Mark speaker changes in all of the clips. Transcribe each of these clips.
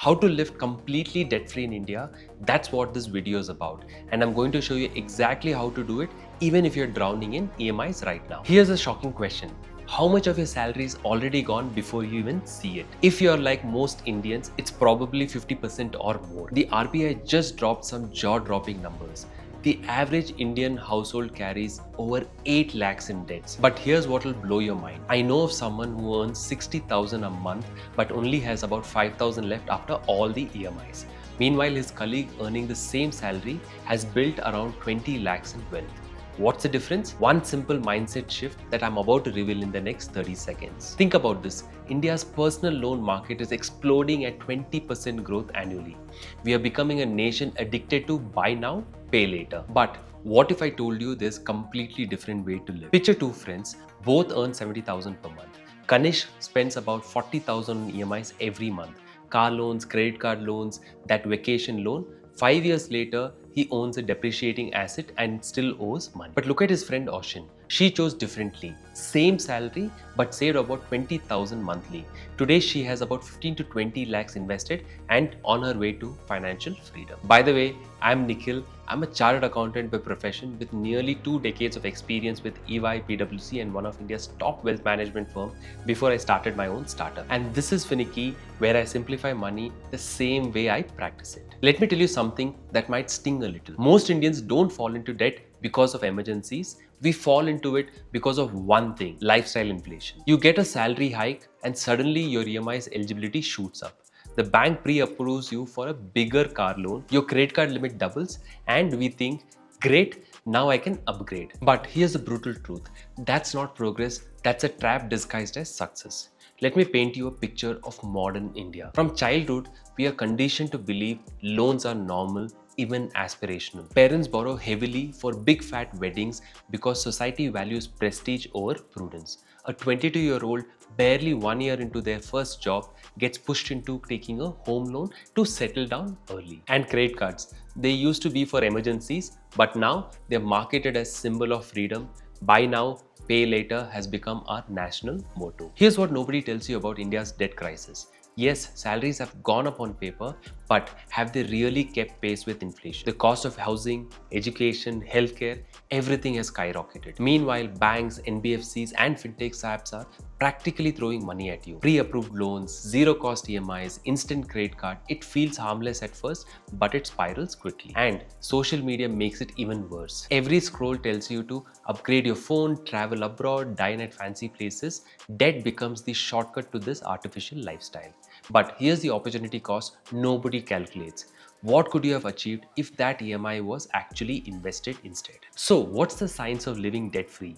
Speaker 1: How to live completely debt-free in India, that's what this video is about. And I'm going to show you exactly how to do it even if you're drowning in EMIs right now. Here's a shocking question. How much of your salary is already gone before you even see it? If you're like most Indians, it's probably 50% or more. The RBI just dropped some jaw-dropping numbers. The average Indian household carries over 8 lakhs in debts. But here's what will blow your mind. I know of someone who earns 60,000 a month but only has about 5,000 left after all the EMIs. Meanwhile, his colleague earning the same salary has built around 20 lakhs in wealth. What's the difference? One simple mindset shift that I'm about to reveal in the next 30 seconds. Think about this. India's personal loan market is exploding at 20% growth annually. We are becoming a nation addicted to buy now, pay later. But what if I told you there's a completely different way to live? Picture two friends, both earn 70,000 per month. Kanish spends about 40,000 on EMIs every month. Car loans, credit card loans, that vacation loan. 5 years later, he owns a depreciating asset and still owes money. But look at his friend Oshin. She chose differently. Same salary, but saved about 20,000 monthly. Today, she has about 15 to 20 lakhs invested and on her way to financial freedom. By the way, I'm Nikhil. I'm a chartered accountant by profession with nearly 2 decades of experience with EY, PwC and one of India's top wealth management firm before I started my own startup. And this is Finicky, where I simplify money the same way I practice it. Let me tell you something that might sting a little. Most Indians don't fall into debt because of emergencies. We fall into it because of one thing, lifestyle inflation. You get a salary hike and suddenly your EMI's eligibility shoots up. The bank pre-approves you for a bigger car loan, your credit card limit doubles, and we think, great, now I can upgrade. But here's the brutal truth. That's not progress, that's a trap disguised as success. Let me paint you a picture of modern India. From childhood, we are conditioned to believe loans are normal, even aspirational. Parents borrow heavily for big fat weddings because society values prestige over prudence. A 22-year-old, barely 1 year into their first job, gets pushed into taking a home loan to settle down early. And credit cards, they used to be for emergencies, but now they're marketed as symbol of freedom. Buy now, pay later has become our national motto. Here's what nobody tells you about India's debt crisis. Yes, salaries have gone up on paper, but have they really kept pace with inflation? The cost of housing, education, healthcare, everything has skyrocketed. Meanwhile, banks, NBFCs, and fintech apps are practically throwing money at you. Pre-approved loans, zero-cost EMIs, instant credit card. It feels harmless at first, but it spirals quickly. And social media makes it even worse. Every scroll tells you to upgrade your phone, travel abroad, dine at fancy places. Debt becomes the shortcut to this artificial lifestyle. But here's the opportunity cost nobody calculates. What could you have achieved if that EMI was actually invested instead? So, what's the science of living debt-free?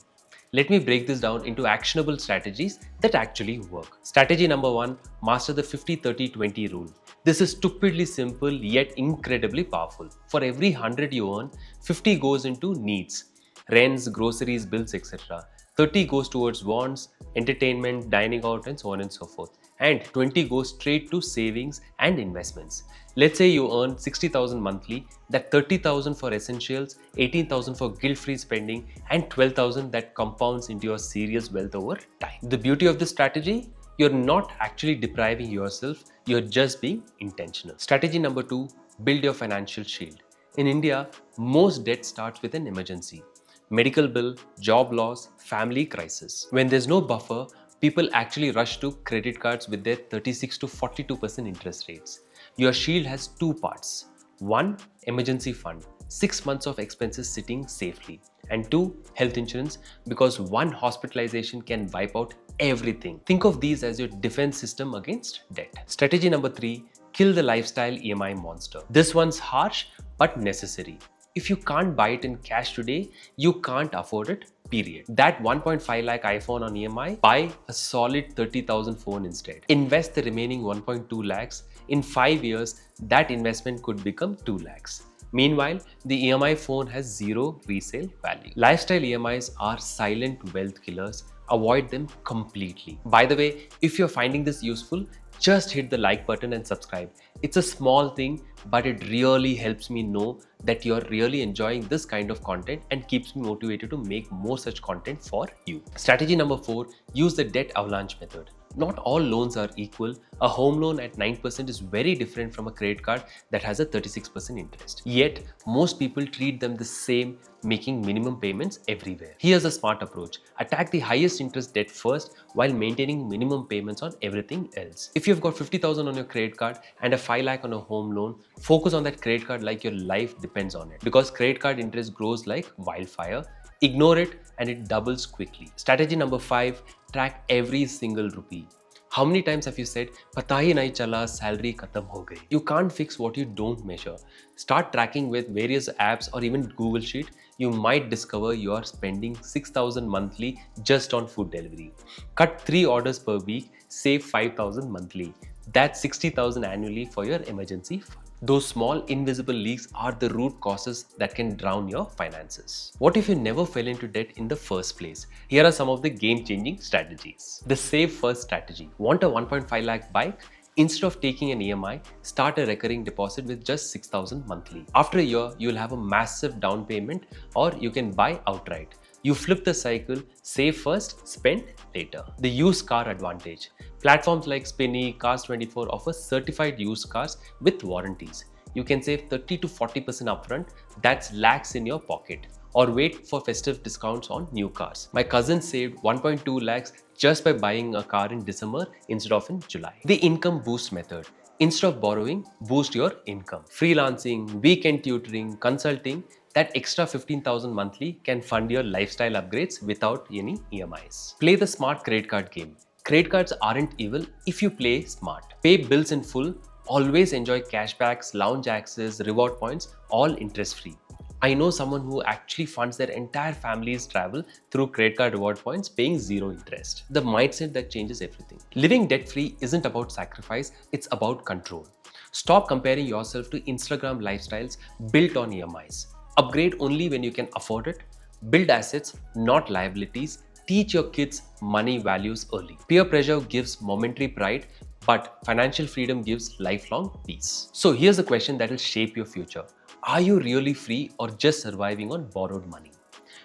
Speaker 1: Let me break this down into actionable strategies that actually work. Strategy number 1, master the 50-30-20 rule. This is stupidly simple yet incredibly powerful. For every 100 you earn, 50 goes into needs, rents, groceries, bills, etc. 30 goes towards wants, entertainment, dining out, and so on and so forth. And 20 goes straight to savings and investments. Let's say you earn 60,000 monthly, that 30,000 for essentials, 18,000 for guilt-free spending, and 12,000 that compounds into your serious wealth over time. The beauty of this strategy, you're not actually depriving yourself, you're just being intentional. Strategy number 2, build your financial shield. In India, most debt starts with an emergency. Medical bill, job loss, family crisis. When there's no buffer, people actually rush to credit cards with their 36 to 42% interest rates. Your shield has 2 parts. 1, emergency fund, 6 months of expenses sitting safely. And 2, health insurance, because one hospitalization can wipe out everything. Think of these as your defense system against debt. Strategy number 3, kill the lifestyle EMI monster. This one's harsh but necessary. If you can't buy it in cash today, you can't afford it, period. That 1.5 lakh iPhone on EMI, buy a solid 30,000 phone instead. Invest the remaining 1.2 lakhs. In 5 years, that investment could become 2 lakhs. Meanwhile, the EMI phone has zero resale value. Lifestyle EMIs are silent wealth killers. Avoid them completely. By the way, if you're finding this useful, just hit the like button and subscribe. It's a small thing, but it really helps me know that you're really enjoying this kind of content and keeps me motivated to make more such content for you. Strategy number 4, use the debt avalanche method. Not all loans are equal. A home loan at 9% is very different from a credit card that has a 36% interest. Yet, most people treat them the same, making minimum payments everywhere. Here's a smart approach. Attack the highest interest debt first while maintaining minimum payments on everything else. If you've got 50,000 on your credit card and a 5 lakh on a home loan, focus on that credit card like your life depends on it. Because credit card interest grows like wildfire. Ignore it and it doubles quickly. Strategy number 5, track every single rupee. How many times have you said, "Pata hi nahi chala, salary khatam ho gayi"? You can't fix what you don't measure. Start tracking with various apps or even Google Sheet. You might discover you are spending 6,000 monthly just on food delivery. Cut 3 orders per week, save 5,000 monthly. That's 60,000 annually for your emergency fund. Those small invisible leaks are the root causes that can drown your finances. What if you never fell into debt in the first place? Here are some of the game-changing strategies. The Save First strategy. Want a 1.5 lakh bike? Instead of taking an EMI, start a recurring deposit with just 6,000 monthly. After a year, you'll have a massive down payment, or you can buy outright. You flip the cycle, save first, spend later. The used car advantage. Platforms like Spinny, Cars24 offer certified used cars with warranties. You can save 30 to 40% upfront, that's lakhs in your pocket. Or wait for festive discounts on new cars. My cousin saved 1.2 lakhs just by buying a car in December instead of in July. The income boost method. Instead of borrowing, boost your income. Freelancing, weekend tutoring, consulting, that extra 15,000 monthly can fund your lifestyle upgrades without any EMIs. Play the smart credit card game. Credit cards aren't evil if you play smart. Pay bills in full, always enjoy cashbacks, lounge access, reward points, all interest free. I know someone who actually funds their entire family's travel through credit card reward points, paying zero interest. The mindset that changes everything. Living debt-free isn't about sacrifice, it's about control. Stop comparing yourself to Instagram lifestyles built on EMIs. Upgrade only when you can afford it. Build assets, not liabilities. Teach your kids money values early. Peer pressure gives momentary pride, but financial freedom gives lifelong peace. So here's a question that will shape your future. Are you really free or just surviving on borrowed money?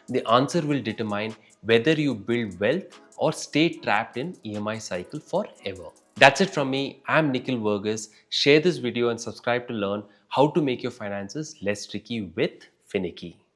Speaker 1: The answer will determine whether you build wealth or stay trapped in EMI cycle forever. That's it from me. I'm Nikhil Verghese. Share this video and subscribe to learn how to make your finances less tricky with Finicky.